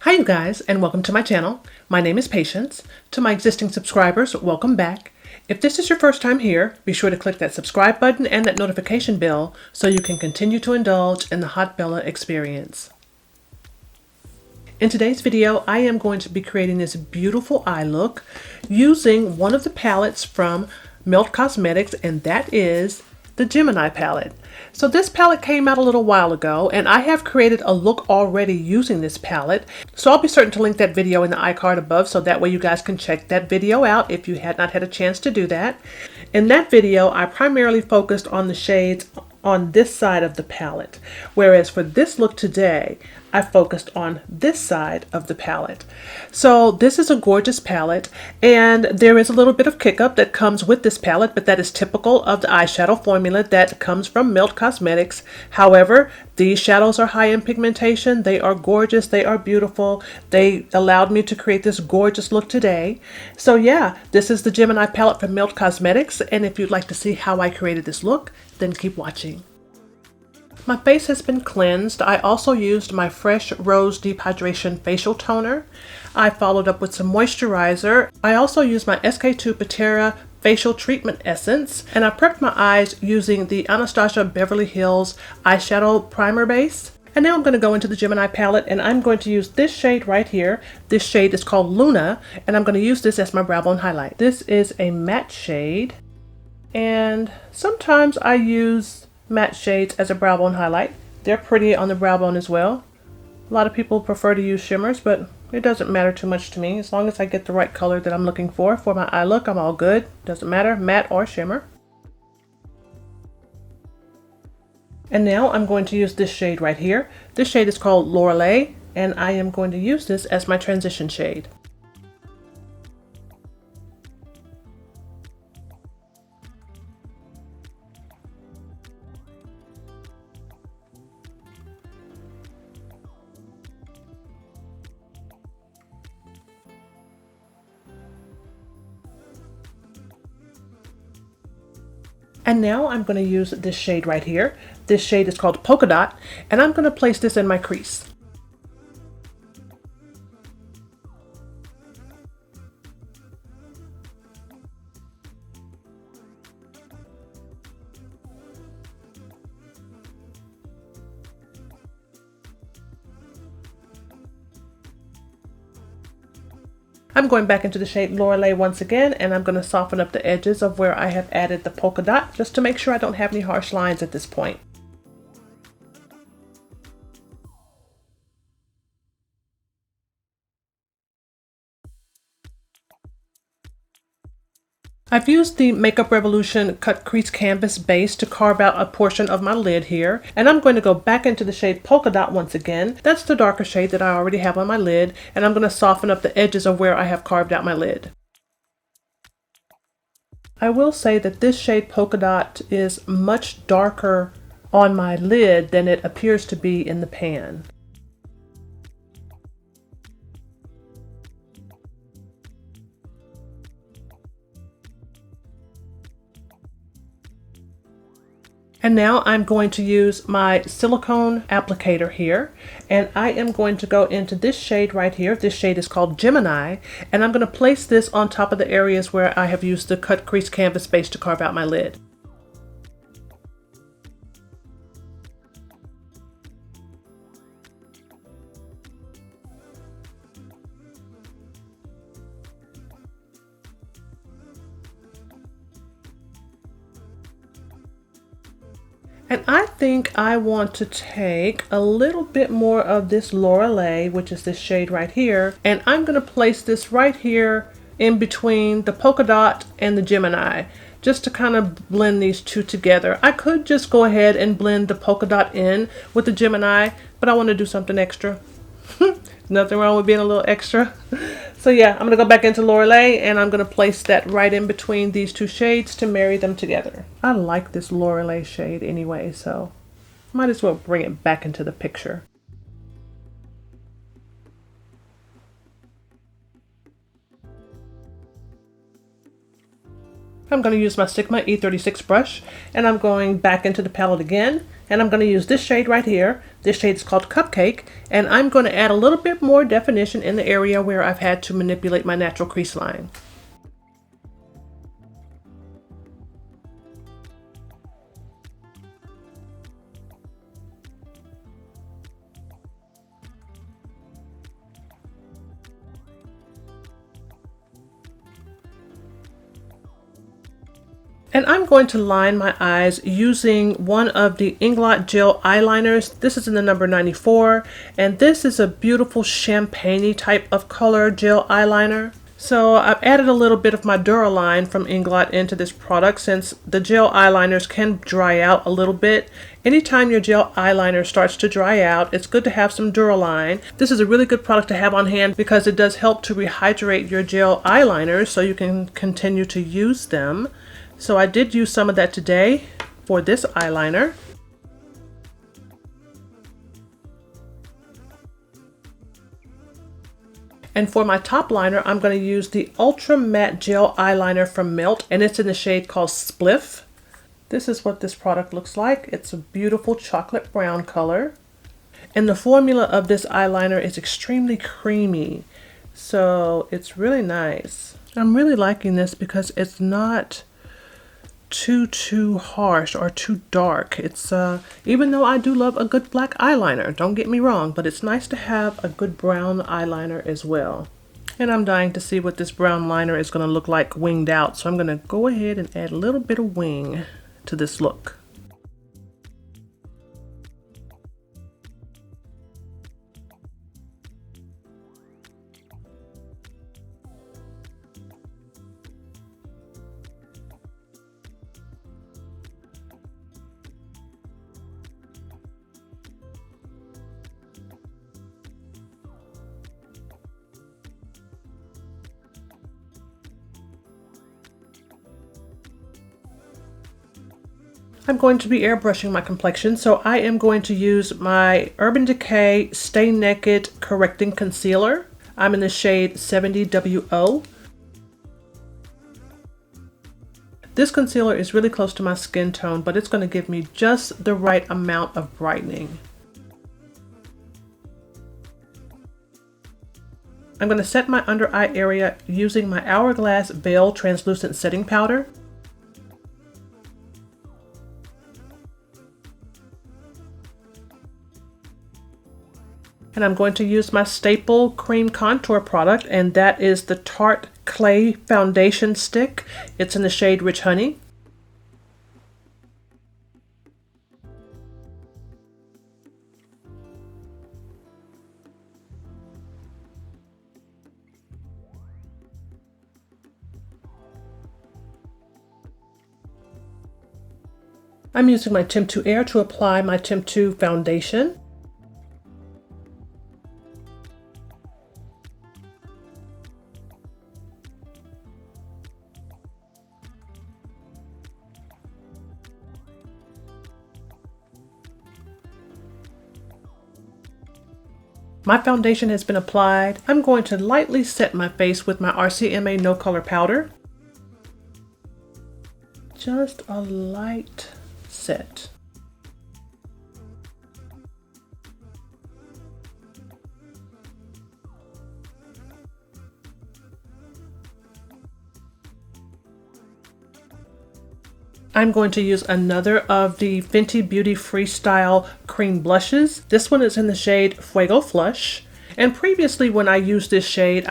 Hi you guys, and welcome to my channel. My name is Patience. To my existing subscribers, welcome back. If this is your first time here, be sure to click that subscribe button and that notification bell so you can continue to indulge in the Hot Bella experience. In today's video, I am going to be creating this beautiful eye look using one of the palettes from Melt Cosmetics, and that is the Gemini palette. So this palette came out a little while ago, and I have created a look already using this palette. So I'll be certain to link that video in the iCard above so that way you guys can check that video out if you had not had a chance to do that. In that video, I primarily focused on the shades on this side of the palette, whereas for this look today, I focused on this side of the palette. So this is a gorgeous palette, and there is a little bit of kick-up that comes with this palette, but that is typical of the eyeshadow formula that comes from Melt Cosmetics. However, these shadows are high in pigmentation. They are gorgeous. They are beautiful. They allowed me to create this gorgeous look today. So yeah, this is the Gemini palette from Melt Cosmetics, and if you'd like to see how I created this look, then keep watching. My face has been cleansed. I also used my Fresh Rose Deep Hydration Facial Toner. I followed up with some moisturizer. I also used my SK-II Patera Facial Treatment Essence, and I prepped my eyes using the Anastasia Beverly Hills Eyeshadow Primer Base. And now I'm going to go into the Gemini palette, and I'm going to use this shade right here. This shade is called Luna, and I'm going to use this as my brow bone highlight. This is a matte shade, and sometimes I use matte shades as a brow bone highlight. They're pretty on the brow bone as well. A lot of people prefer to use shimmers, but it doesn't matter too much to me. As long as I get the right color that I'm looking for my eye look, I'm all good. Doesn't matter, matte or shimmer. And now I'm going to use this shade right here. This shade is called Lorelei, and I am going to use this as my transition shade. And now I'm going to use this shade right here. This shade is called Polka Dot, and I'm going to place this in my crease. I'm going back into the shade Lorelei once again, and I'm going to soften up the edges of where I have added the polka dot just to make sure I don't have any harsh lines at this point. I've used the Makeup Revolution Cut Crease Canvas base to carve out a portion of my lid here, and I'm going to go back into the shade Polka Dot once again. That's the darker shade that I already have on my lid, and I'm going to soften up the edges of where I have carved out my lid. I will say that this shade Polka Dot is much darker on my lid than it appears to be in the pan. And now I'm going to use my silicone applicator here, and I am going to go into this shade right here. This shade is called Gemini, and I'm going to place this on top of the areas where I have used the cut crease canvas base to carve out my lid. And I think I want to take a little bit more of this Lorelei, which is this shade right here, and I'm going to place this right here in between the polka dot and the Gemini, just to kind of blend these two together. I could just go ahead and blend the polka dot in with the Gemini, but I want to do something extra. Nothing wrong with being a little extra. So yeah, I'm going to go back into Lorelei, and I'm going to place that right in between these two shades to marry them together. I like this Lorelei shade anyway, so might as well bring it back into the picture. I'm going to use my Sigma E36 brush, and I'm going back into the palette again, and I'm going to use this shade right here. This shade is called Cupcake, and I'm going to add a little bit more definition in the area where I've had to manipulate my natural crease line. And I'm going to line my eyes using one of the Inglot gel eyeliners. This is in the number 94, and this is a beautiful champagne-y type of color gel eyeliner. So I've added a little bit of my Duraline from Inglot into this product since the gel eyeliners can dry out a little bit. Anytime your gel eyeliner starts to dry out, it's good to have some Duraline. This is a really good product to have on hand because it does help to rehydrate your gel eyeliners so you can continue to use them. So I did use some of that today for this eyeliner. And for my top liner, I'm going to use the Ultra Matte Gel Eyeliner from Melt, and it's in the shade called Spliff. This is what this product looks like. It's a beautiful chocolate brown color. And the formula of this eyeliner is extremely creamy, so it's really nice. I'm really liking this because it's not too harsh or too dark. It's even though I do love a good black eyeliner, don't get me wrong, but it's nice to have a good brown eyeliner as well. And I'm dying to see what this brown liner is going to look like winged out, so I'm going to go ahead and add a little bit of wing to this look. I'm going to be airbrushing my complexion, so I am going to use my Urban Decay Stay Naked Correcting Concealer. I'm in the shade 70WO. This concealer is really close to my skin tone, but it's going to give me just the right amount of brightening. I'm going to set my under eye area using my Hourglass Veil Translucent Setting Powder. And I'm going to use my staple cream contour product, and that is the Tarte Clay Foundation Stick. It's in the shade Rich Honey. I'm using my Temptu Air to apply my Temptu foundation. My foundation has been applied. I'm going to lightly set my face with my RCMA No Color Powder. Just a light set. I'm going to use another of the Fenty Beauty Freestyle cream blushes. This one is in the shade Fuego Flush. And previously when I used this shade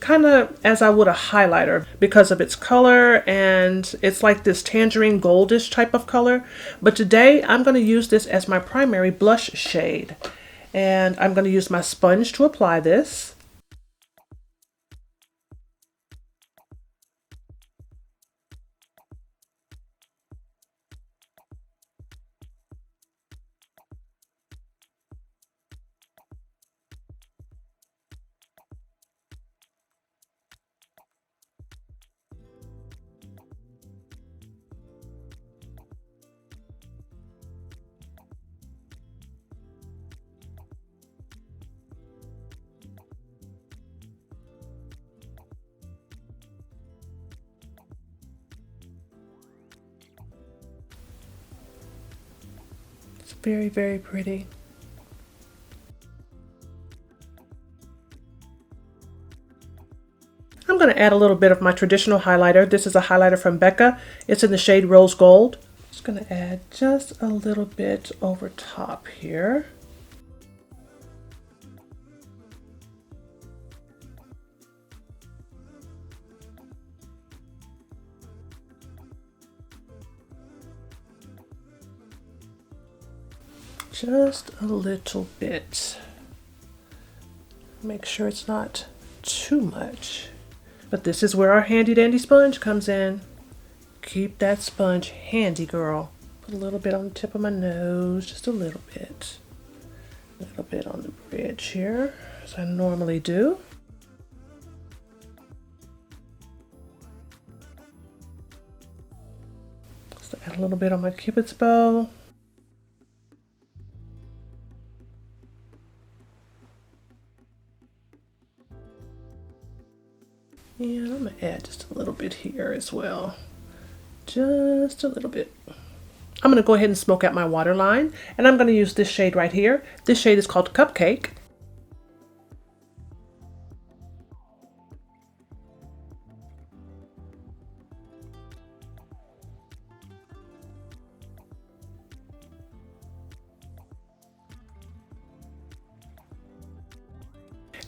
kind of as I would a highlighter because of its color, and it's like this tangerine goldish type of color. But today I'm going to use this as my primary blush shade. And I'm going to use my sponge to apply this. very, very pretty. I'm going to add a little bit of my traditional highlighter. This is a highlighter from Becca. It's in the shade Rose Gold. Just going to add just a little bit over top here. Just a little bit. Make sure it's not too much. But this is where our handy dandy sponge comes in. Keep that sponge handy, girl. Put a little bit on the tip of my nose, just a little bit. A little bit on the bridge here, as I normally do. Just add a little bit on my Cupid's bow. And I'm going to add just a little bit here as well. Just a little bit. I'm going to go ahead and smoke out my waterline. And I'm going to use this shade right here. This shade is called Cupcake.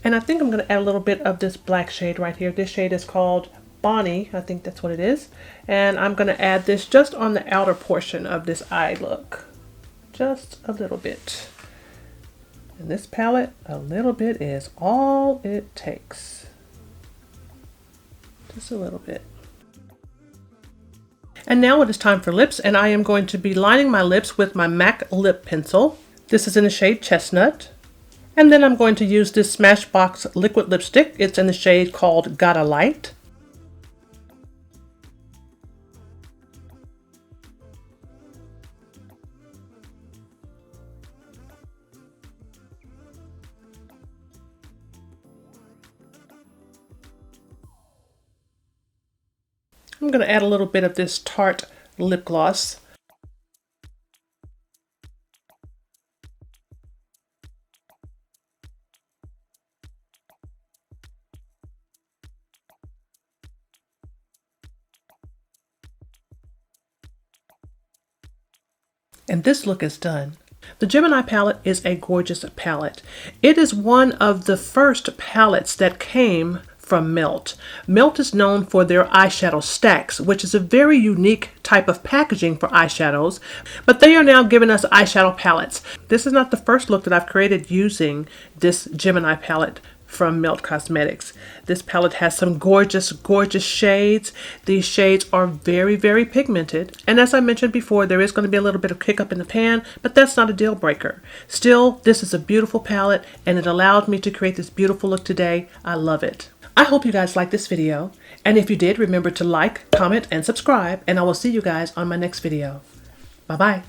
And I think I'm going to add a little bit of this black shade right here. This shade is called Bonnie. I think that's what it is. And I'm going to add this just on the outer portion of this eye look. Just a little bit. In this palette, a little bit is all it takes. Just a little bit. And now it is time for lips, and I am going to be lining my lips with my MAC lip pencil. This is in the shade Chestnut. And then I'm going to use this Smashbox liquid lipstick. It's in the shade called Gotta Light. I'm going to add a little bit of this Tarte lip gloss. And this look is done. The Gemini palette is a gorgeous palette. It is one of the first palettes that came from Melt. Melt is known for their eyeshadow stacks, which is a very unique type of packaging for eyeshadows, but they are now giving us eyeshadow palettes. This is not the first look that I've created using this Gemini palette from Melt Cosmetics. This palette has some gorgeous, gorgeous shades. These shades are very, very pigmented. And as I mentioned before, there is going to be a little bit of kick up in the pan, but that's not a deal breaker. Still, this is a beautiful palette and it allowed me to create this beautiful look today. I love it. I hope you guys liked this video. And if you did, remember to like, comment, and subscribe. And I will see you guys on my next video. Bye-bye.